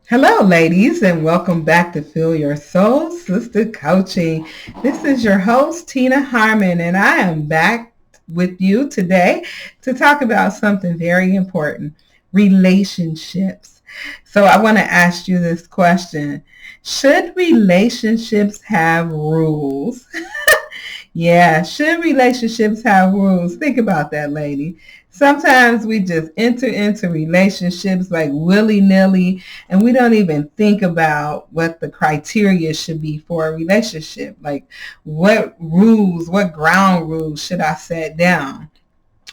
Hello, ladies, and welcome back to Feel Your Soul Sister Coaching. This is your host, Tina Harmon, and I am back with you today to talk about something very important, relationships. So I want to ask you this question. Should relationships have rules? Yeah, should relationships have rules? Think about that, lady. Sometimes we just enter into relationships like willy-nilly, and we don't even think about what the criteria should be for a relationship. Like what rules, what ground rules should I set down?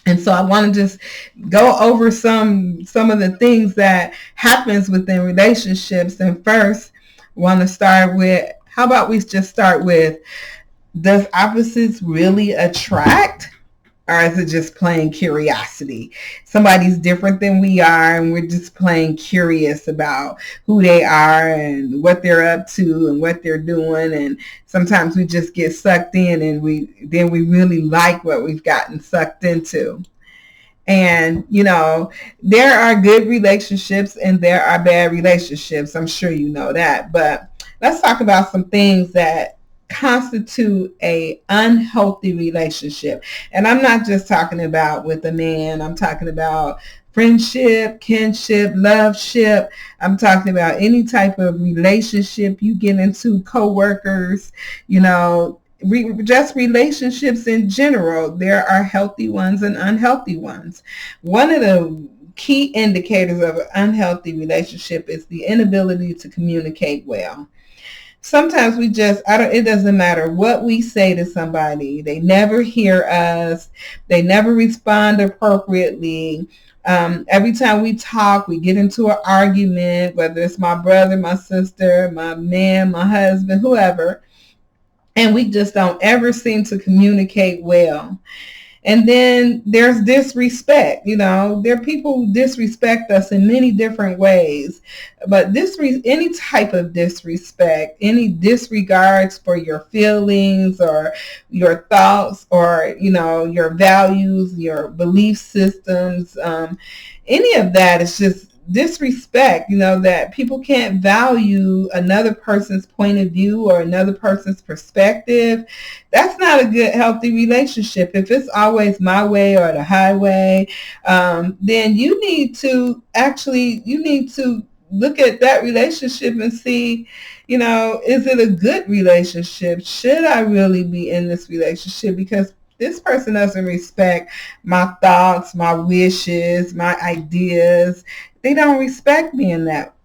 And so I want to just go over some of the things that happens within relationships. And first, want to start with, how about we just start with, does opposites really attract? Or is it just plain curiosity? Somebody's different than we are, and we're just plain curious about who they are and what they're up to and what they're doing. And sometimes we just get sucked in, and we really like what we've gotten sucked into. And, there are good relationships and there are bad relationships. I'm sure you know that. But let's talk about some things that constitute a unhealthy relationship. And I'm not just talking about with a man. I'm talking about friendship, kinship, loveship. I'm talking about any type of relationship you get into, coworkers, just relationships in general. There are healthy ones and unhealthy ones. One of the key indicators of an unhealthy relationship is the inability to communicate well. Sometimes it doesn't matter what we say to somebody. They never hear us. They never respond appropriately. Every time we talk, we get into an argument, whether it's my brother, my sister, my man, my husband, whoever, and we just don't ever seem to communicate well. And then there's disrespect. There are people who disrespect us in many different ways, but any type of disrespect, any disregards for your feelings or your thoughts or, your values, your belief systems, any of that is just disrespect, that people can't value another person's point of view or another person's perspective. That's not a good, healthy relationship. If it's always my way or the highway, then you need to look at that relationship and see, is it a good relationship? Should I really be in this relationship? Because this person doesn't respect my thoughts, my wishes, my ideas. They don't respect me in that.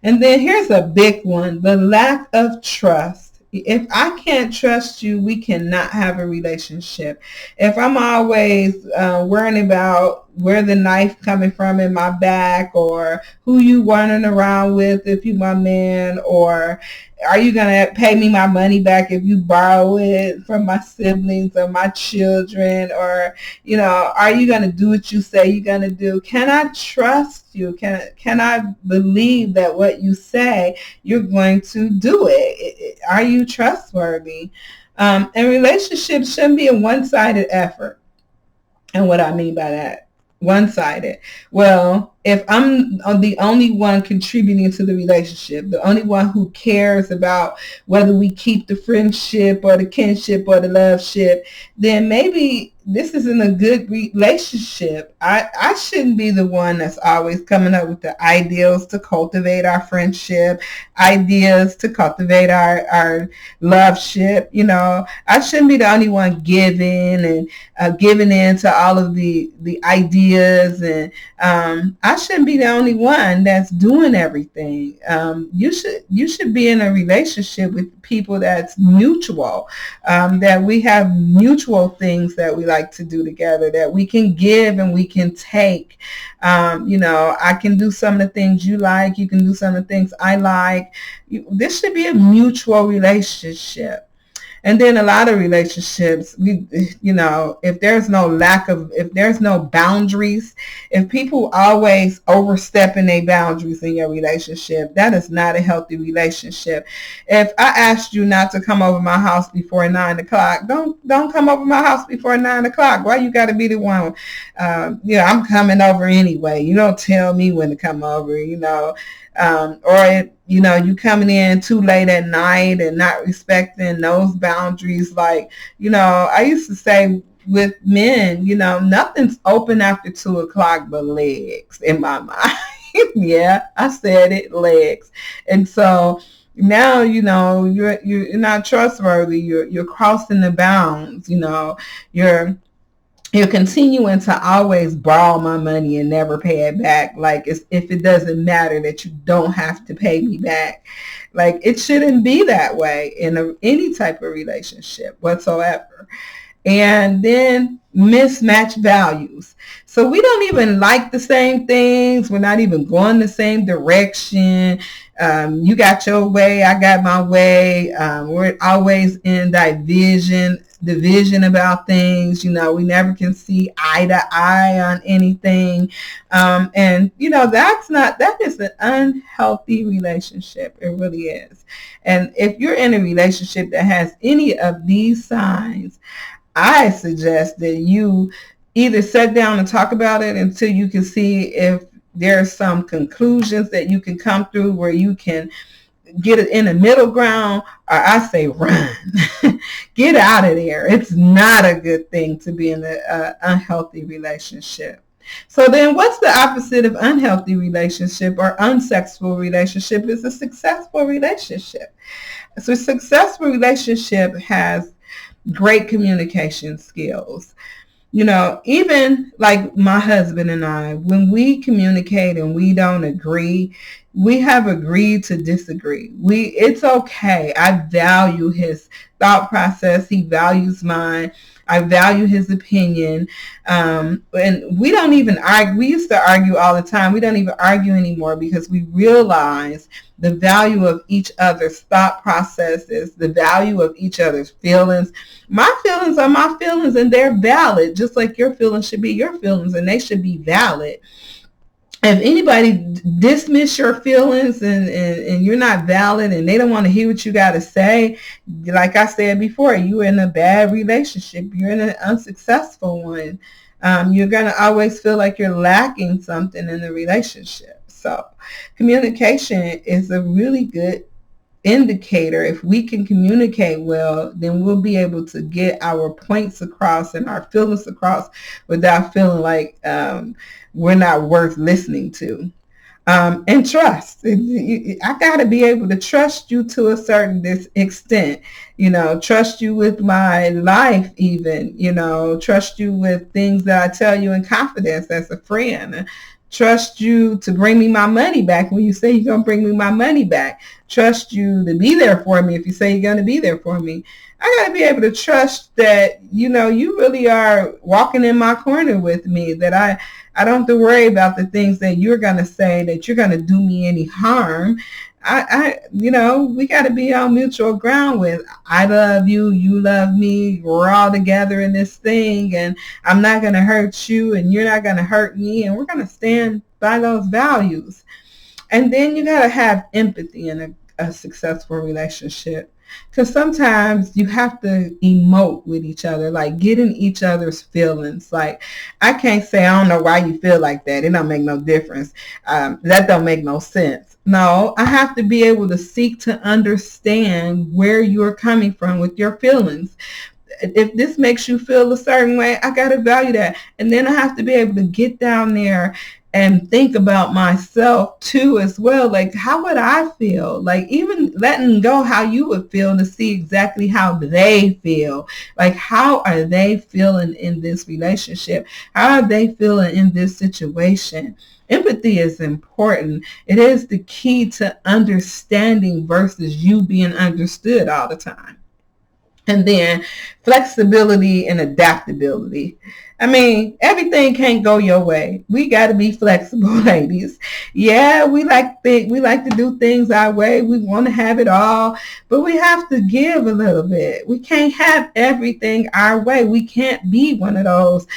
And then here's a big one, the lack of trust. If I can't trust you, we cannot have a relationship. If I'm always worrying about where the knife coming from in my back, or who you running around with if you my man, or are you going to pay me my money back if you borrow it from my siblings or my children, or, are you going to do what you say you're going to do? Can I trust you? Can I believe that what you say, you're going to do it? Are you trustworthy? And relationships shouldn't be a one-sided effort. And what I mean by that, one-sided. Well, if I'm the only one contributing to the relationship, the only one who cares about whether we keep the friendship or the kinship or the loveship, then maybe this isn't a good relationship. I shouldn't be the one that's always coming up with the ideals to cultivate our friendship, ideas to cultivate our loveship. I shouldn't be the only one giving and giving in to all of the ideas, and I shouldn't be the only one that's doing everything. You should be in a relationship with people that's mutual, that we have mutual things that we like to do together, that we can give and we can take. I can do some of the things you like. You can do some of the things I like. This should be a mutual relationship. And then a lot of relationships, if there's no boundaries, if people always overstepping their boundaries in your relationship, that is not a healthy relationship. If I asked you not to come over my house before 9 o'clock, don't come over my house before 9 o'clock. Why you got to be the one? I'm coming over anyway. You don't tell me when to come over, or you coming in too late at night and not respecting those boundaries. Like, I used to say with men, nothing's open after 2 o'clock but legs in my mind. Yeah, I said it, legs. And so now, you're not trustworthy. You're crossing the bounds. You're continuing to always borrow my money and never pay it back. Like, as if it doesn't matter that you don't have to pay me back. Like, it shouldn't be that way in any type of relationship whatsoever. And then mismatched values. So we don't even like the same things. We're not even going the same direction. You got your way, I got my way. We're always in division about things. We never can see eye to eye on anything. And that is an unhealthy relationship. It really is. And if you're in a relationship that has any of these signs, I suggest that you either sit down and talk about it until you can see if there are some conclusions that you can come through where you can get it in the middle ground, or I say run. Get out of there. It's not a good thing to be in an unhealthy relationship. So then what's the opposite of unhealthy relationship or unsuccessful relationship? Is a successful relationship. So a successful relationship has great communication skills. Even like my husband and I, when we communicate and we don't agree, we have agreed to disagree. It's okay. I value his thought process. He values mine. I value his opinion. And we don't even argue. We used to argue all the time. We don't even argue anymore because we realize the value of each other's thought processes, the value of each other's feelings. My feelings are my feelings and they're valid, just like your feelings should be your feelings and they should be valid. If anybody dismiss your feelings and you're not valid and they don't want to hear what you got to say, like I said before, you're in a bad relationship. You're in an unsuccessful one. You're going to always feel like you're lacking something in the relationship. So communication is a really good indicator. If we can communicate well, then we'll be able to get our points across and our feelings across without feeling like we're not worth listening to. And trust. I got to be able to trust you to a certain extent, trust you with my life even, trust you with things that I tell you in confidence as a friend. Trust you to bring me my money back when you say you're going to bring me my money back. Trust you to be there for me if you say you're going to be there for me. I got to be able to trust that, you really are walking in my corner with me, that I don't have to worry about the things that you're going to say, that you're going to do me any harm. We got to be on mutual ground with, I love you, you love me, we're all together in this thing, and I'm not going to hurt you, and you're not going to hurt me, and we're going to stand by those values. And then you got to have empathy in a successful relationship, because sometimes you have to emote with each other, like get in each other's feelings. Like, I can't say, I don't know why you feel like that. It don't make no difference. That don't make no sense. No, I have to be able to seek to understand where you're coming from with your feelings. If this makes you feel a certain way, I got to value that. And then I have to be able to get down there and think about myself too as well. Like, how would I feel? Like, even letting go how you would feel to see exactly how they feel. Like, how are they feeling in this relationship? How are they feeling in this situation? Empathy is important. It is the key to understanding versus you being understood all the time. And then flexibility and adaptability. I mean, everything can't go your way. We got to be flexible, ladies. Yeah, we like to do things our way. We want to have it all, but we have to give a little bit. We can't have everything our way. We can't be one of those,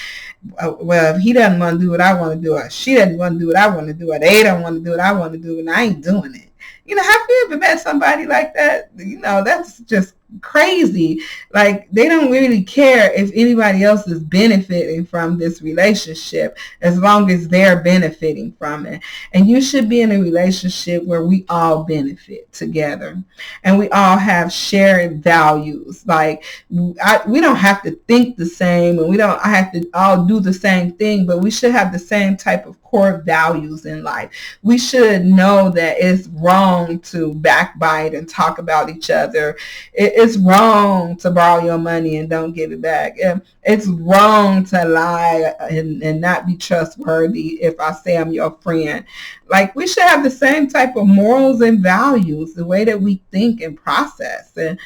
well, if he doesn't want to do what I want to do, or she doesn't want to do what I want to do, or they don't want to do what I want to do, and I ain't doing it. Have you ever met somebody like that? That's just crazy. Like, they don't really care if anybody else is benefiting from this relationship as long as they're benefiting from it. And you should be in a relationship where we all benefit together and we all have shared values. Like, we don't have to think the same, and we don't have to all do the same thing, but we should have the same type of core values in life. We should know that it's wrong to backbite and talk about each other. It's wrong to borrow your money and don't give it back. It's wrong to lie and not be trustworthy if I say I'm your friend. Like, we should have the same type of morals and values, the way that we think and process. And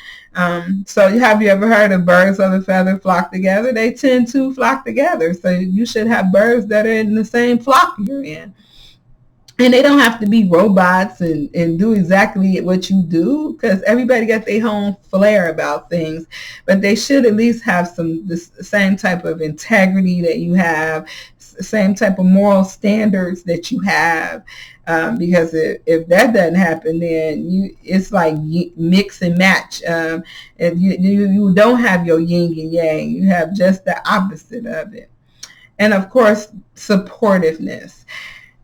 so have you ever heard of birds of a feather flock together? They tend to flock together. So you should have birds that are in the same flock you're in. And they don't have to be robots and do exactly what you do, because everybody got their own flair about things. But they should at least have the same type of integrity that you have, same type of moral standards that you have. Because if that doesn't happen, then it's like mix and match. If you don't have your yin and yang, you have just the opposite of it. And of course, supportiveness.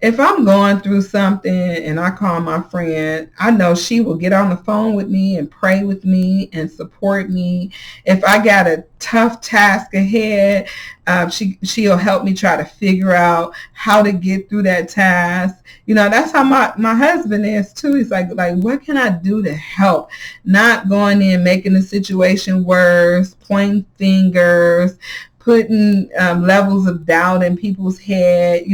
If I'm going through something and I call my friend, I know she will get on the phone with me and pray with me and support me. If I got a tough task ahead, she'll help me try to figure out how to get through that task. That's how my husband is too. He's like, what can I do to help? Not going in, making the situation worse, pointing fingers, putting levels of doubt in people's head.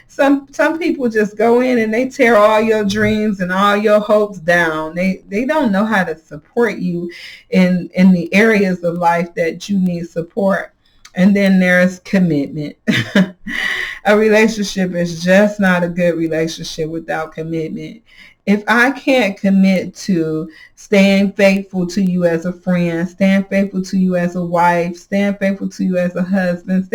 Some people just go in and they tear all your dreams and all your hopes down. They don't know how to support you in the areas of life that you need support. And then there's commitment. A relationship is just not a good relationship without commitment. If I can't commit to staying faithful to you as a friend, staying faithful to you as a wife, staying faithful to you as a husband,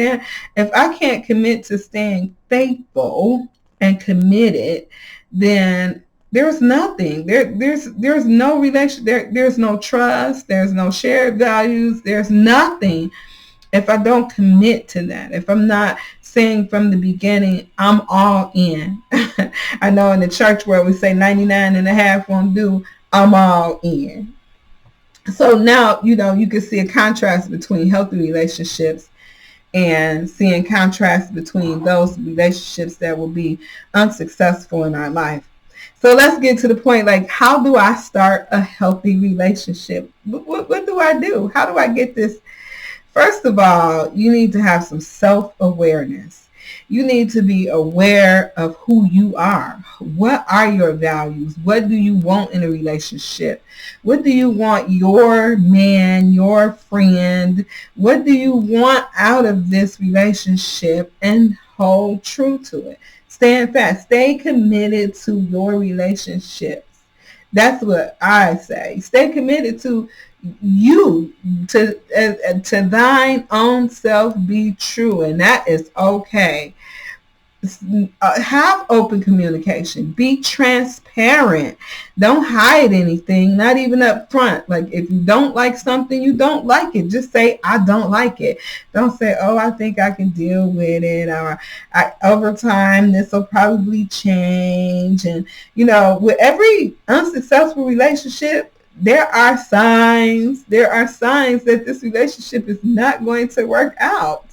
if I can't commit to staying faithful and committed, then there's nothing. There's no relation. There's no trust. There's no shared values. There's nothing. If I don't commit to that, if I'm not saying from the beginning, I'm all in. I know in the church where we say 99 and a half won't do, I'm all in. So now, you can see a contrast between healthy relationships and seeing contrast between those relationships that will be unsuccessful in our life. So let's get to the point, like, how do I start a healthy relationship? What do I do? How do I get this? First of all, you need to have some self-awareness. You need to be aware of who you are. What are your values? What do you want in a relationship? What do you want your man, your friend? What do you want out of this relationship? And hold true to it. Stand fast. Stay committed to your relationships. That's what I say. Stay committed to you, to thine own self be true, and that is okay. Have open communication. Be transparent. Don't hide anything, not even up front. Like, if you don't like something, you don't like it. Just say, I don't like it. Don't say, oh, I think I can deal with it, or over time this will probably change. And with every unsuccessful relationship, there are signs that this relationship is not going to work out.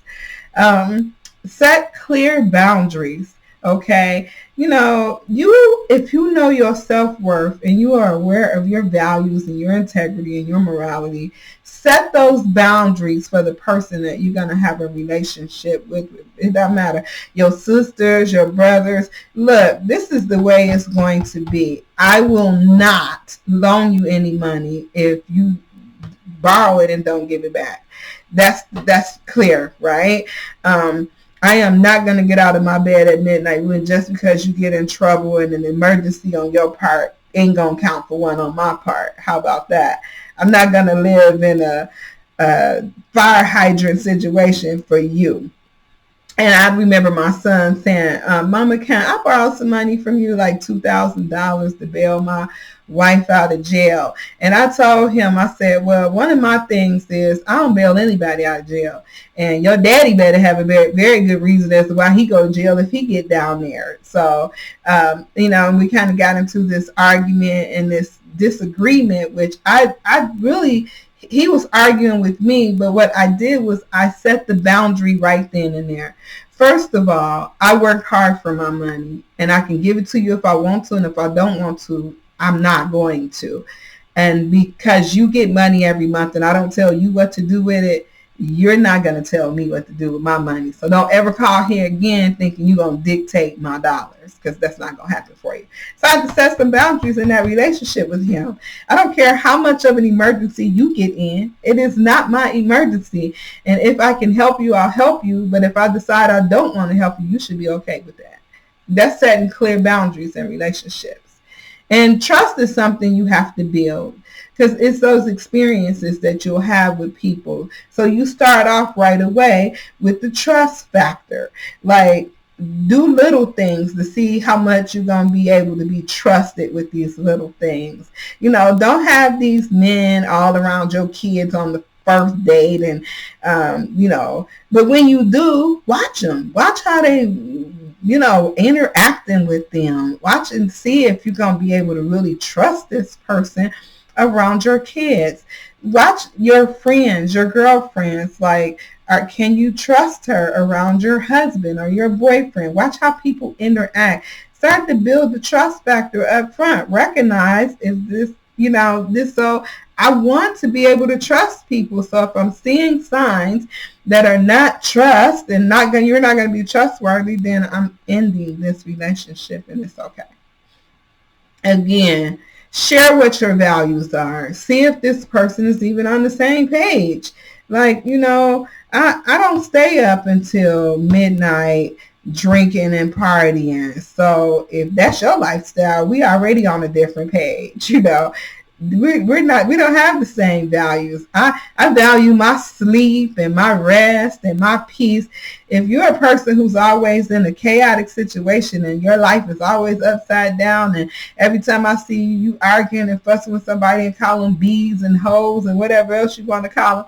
Set clear boundaries. Okay. If you know your self-worth and you are aware of your values and your integrity and your morality, set those boundaries for the person that you're going to have a relationship with. It doesn't matter. Your sisters, your brothers. Look, this is the way it's going to be. I will not loan you any money if you borrow it and don't give it back. That's clear, right? I am not going to get out of my bed at midnight when just because you get in trouble and an emergency on your part ain't going to count for one on my part. How about that? I'm not going to live in a fire hydrant situation for you. And I remember my son saying, Mama, can I borrow some money from you, like $2,000 to bail my wife out of jail? And I told him, I said, well, one of my things is I don't bail anybody out of jail. And your daddy better have a very, very good reason as to why he go to jail if he get down there. So, we kind of got into this argument and this disagreement, which I really, he was arguing with me, but what I did was I set the boundary right then and there. First of all, I work hard for my money, and I can give it to you if I want to, and if I don't want to, I'm not going to. And because you get money every month and I don't tell you what to do with it, you're not going to tell me what to do with my money. So don't ever call here again thinking you're going to dictate my dollars, because that's not going to happen for you. So I had to set some boundaries in that relationship with him. I don't care how much of an emergency you get in. It is not my emergency. And if I can help you, I'll help you. But if I decide I don't want to help you, you should be okay with that. That's setting clear boundaries in relationships. And trust is something you have to build, because it's those experiences that you'll have with people. So you start off right away with the trust factor. Like, do little things to see how much you're going to be able to be trusted with these little things. Don't have these men all around your kids on the first date and, but when you do, watch them. Watch how they, interacting with them. Watch and see if you're going to be able to really trust this person around your kids. Watch your friends, your girlfriends, like, can you trust her around your husband or your boyfriend? Watch how people interact. Start to build the trust factor up front. Recognize, is this, this, so I want to be able to trust people. So if I'm seeing signs that are not trust and you're not going to be trustworthy, then I'm ending this relationship, and it's okay. Again, share what your values are. See if this person is even on the same page. Like, I don't stay up until midnight drinking and partying. So if that's your lifestyle, we already on a different page. We don't have the same values. I value my sleep and my rest and my peace. If you're a person who's always in a chaotic situation and your life is always upside down, and every time I see you arguing and fussing with somebody and calling bees and hoes and whatever else you want to call them,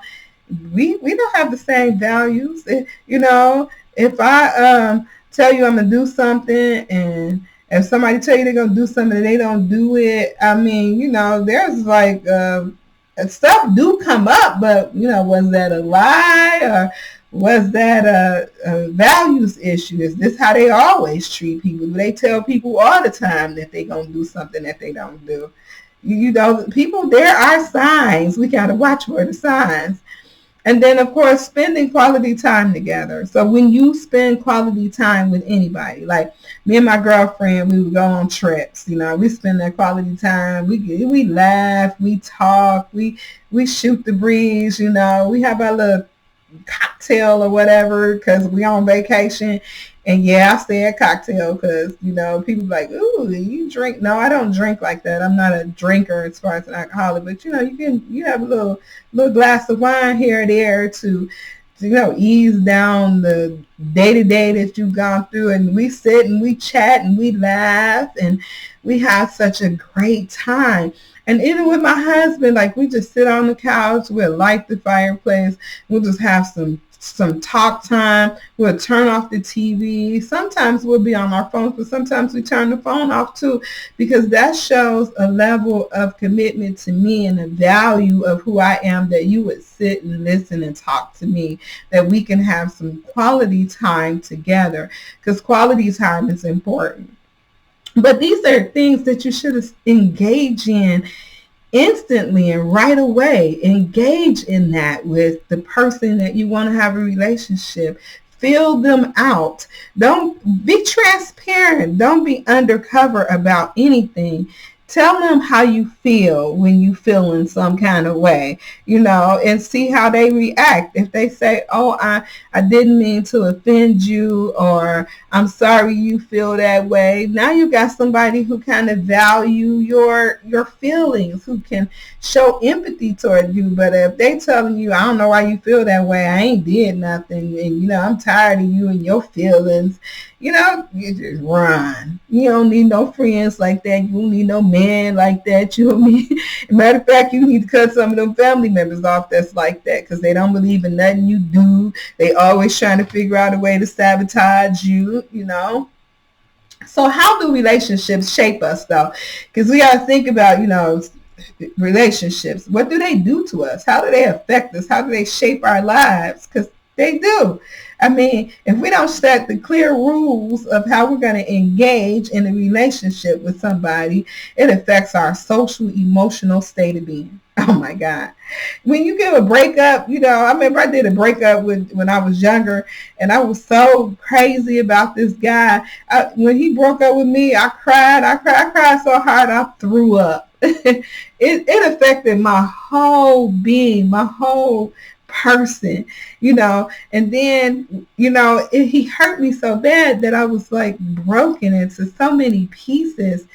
we don't have the same values. If I tell you I'm going to do something, and if somebody tell you they're going to do something and they don't do it, there's like stuff do come up, but, was that a lie, or was that a values issue? Is this how they always treat people? They tell people all the time that they're going to do something that they don't do. People, there are signs. We got to watch for the signs. And then, of course, spending quality time together. So when you spend quality time with anybody, like me and my girlfriend, we would go on trips. We spend that quality time. We laugh, we talk, we shoot the breeze. We have our little cocktail or whatever because we on vacation. And yeah, I say a cocktail because, people be like, ooh, you drink? No, I don't drink like that. I'm not a drinker as far as an alcoholic, but you have a little glass of wine here or there to ease down the day-to-day that you've gone through. And we sit and we chat and we laugh and we have such a great time. And even with my husband, like, we just sit on the couch, we'll light the fireplace, we'll just have some talk time. We'll turn off the TV. Sometimes we'll be on our phones, but sometimes we turn the phone off too, because that shows a level of commitment to me and a value of who I am, that you would sit and listen and talk to me, that we can have some quality time together, because quality time is important. But these are things that you should engage in instantly and right away. Engage in that with the person that you want to have a relationship. Fill them out. Don't be transparent. Don't be undercover about anything. Tell them how you feel when you feel in some kind of way, and see how they react. If they say, oh, I didn't mean to offend you, or I'm sorry you feel that way. Now you got somebody who kind of value your feelings, who can show empathy toward you. But if they telling you, I don't know why you feel that way, I ain't did nothing, and I'm tired of you and your feelings, you just run. You don't need no friends like that. You don't need no man like that. You don't need, matter of fact, you need to cut some of them family members off that's like that, because they don't believe in nothing you do. They always trying to figure out a way to sabotage you, So how do relationships shape us, though? Because we got to think about, relationships. What do they do to us? How do they affect us? How do they shape our lives? Because they do. I mean, if we don't set the clear rules of how we're going to engage in a relationship with somebody, it affects our social, emotional state of being. Oh my God. When you give a breakup, I remember I did a breakup when I was younger, and I was so crazy about this guy. When he broke up with me, I cried so hard I threw up. It affected my whole being, my whole person, and then, he hurt me so bad that I was like broken into so many pieces.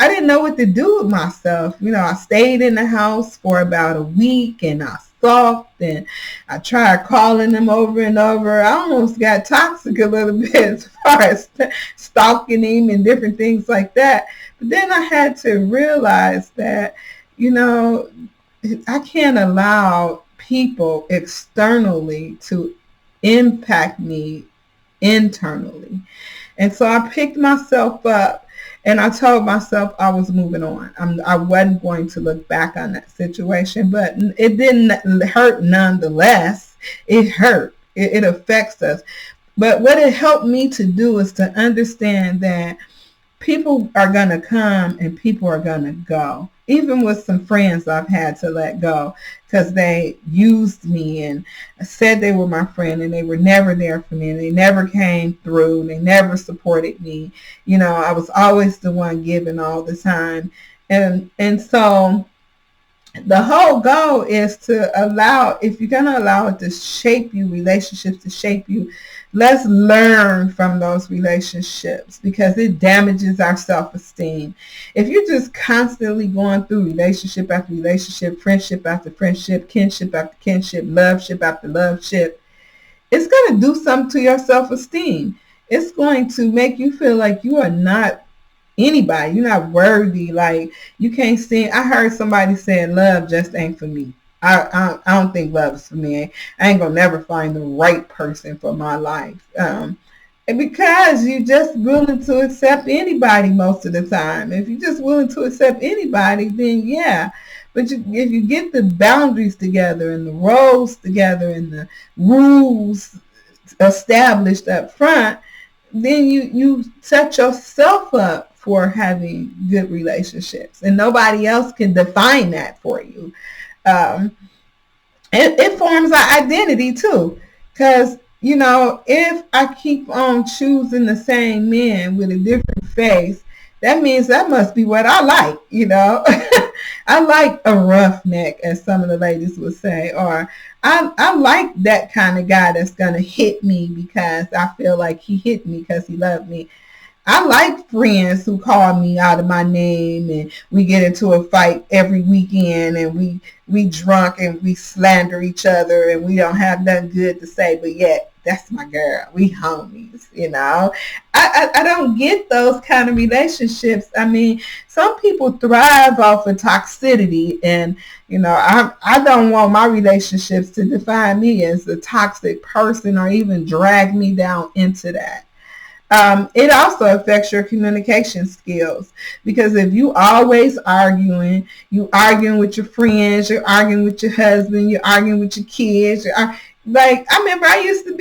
I didn't know what to do with myself. I stayed in the house for about a week, and I sulked, and I tried calling him over and over. I almost got toxic a little bit as far as stalking him and different things like that. But then I had to realize that, I can't allow people externally to impact me internally. And so I picked myself up, and I told myself I was moving on. I wasn't going to look back on that situation, but it didn't hurt nonetheless. It hurt. It affects us. But what it helped me to do is to understand that people are going to come and people are going to go. Even with some friends I've had to let go because they used me and said they were my friend, and they were never there for me, and they never came through, and they never supported me. I was always the one giving all the time. And so the whole goal is to allow, if you're going to allow it to shape you, relationships to shape you, let's learn from those relationships, because it damages our self-esteem. If you're just constantly going through relationship after relationship, friendship after friendship, kinship after kinship, loveship after loveship, it's going to do something to your self-esteem. It's going to make you feel like you are not anybody. You're not worthy. Like, you can't stand. I heard somebody saying love just ain't for me. I don't think love is for me. I ain't gonna never find the right person for my life. And because you're just willing to accept anybody most of the time. If you're just willing to accept anybody, then yeah. But if you get the boundaries together and the roles together and the rules established up front, then you set yourself up for having good relationships, and nobody else can define that for you. It forms our identity too, because if I keep on choosing the same men with a different face, that means that must be what I like. I like a roughneck, as some of the ladies would say, or I like that kind of guy that's gonna hit me because I feel like he hit me because he loved me. I like friends who call me out of my name, and we get into a fight every weekend, and we drunk and we slander each other, and we don't have nothing good to say, but yet that's my girl. We homies, I don't get those kind of relationships. I mean, some people thrive off of toxicity, and I don't want my relationships to define me as a toxic person or even drag me down into that. It also affects your communication skills, because if you always arguing, you arguing with your friends, you're arguing with your husband, you're arguing with your kids, like, I remember I used to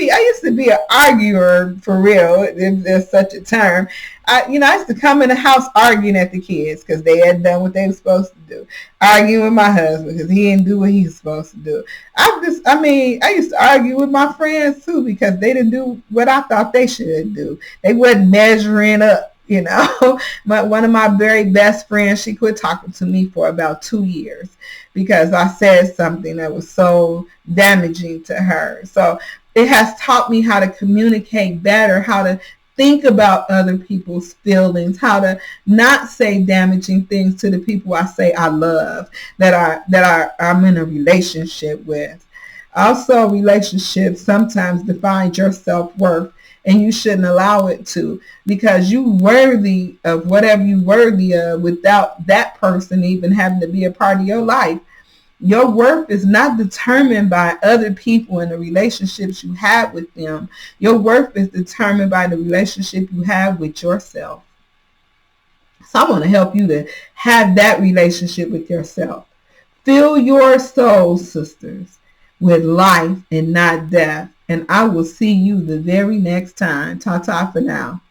be an arguer, for real, if there's such a term. I used to come in the house arguing at the kids because they had done what they were supposed to do. Arguing with my husband because he didn't do what he was supposed to do. I used to argue with my friends too because they didn't do what I thought they should do. They wasn't measuring up. You know, one of my very best friends, she quit talking to me for about 2 years because I said something that was so damaging to her. So it has taught me how to communicate better, how to think about other people's feelings, how to not say damaging things to the people I say I love, I'm in a relationship with. Also, relationships sometimes define your self-worth, and you shouldn't allow it to, because you worthy of whatever you worthy of without that person even having to be a part of your life. Your worth is not determined by other people and the relationships you have with them. Your worth is determined by the relationship you have with yourself. So I want to help you to have that relationship with yourself. Fill your soul, sisters, with life and not death. And I will see you the very next time. Ta-ta for now.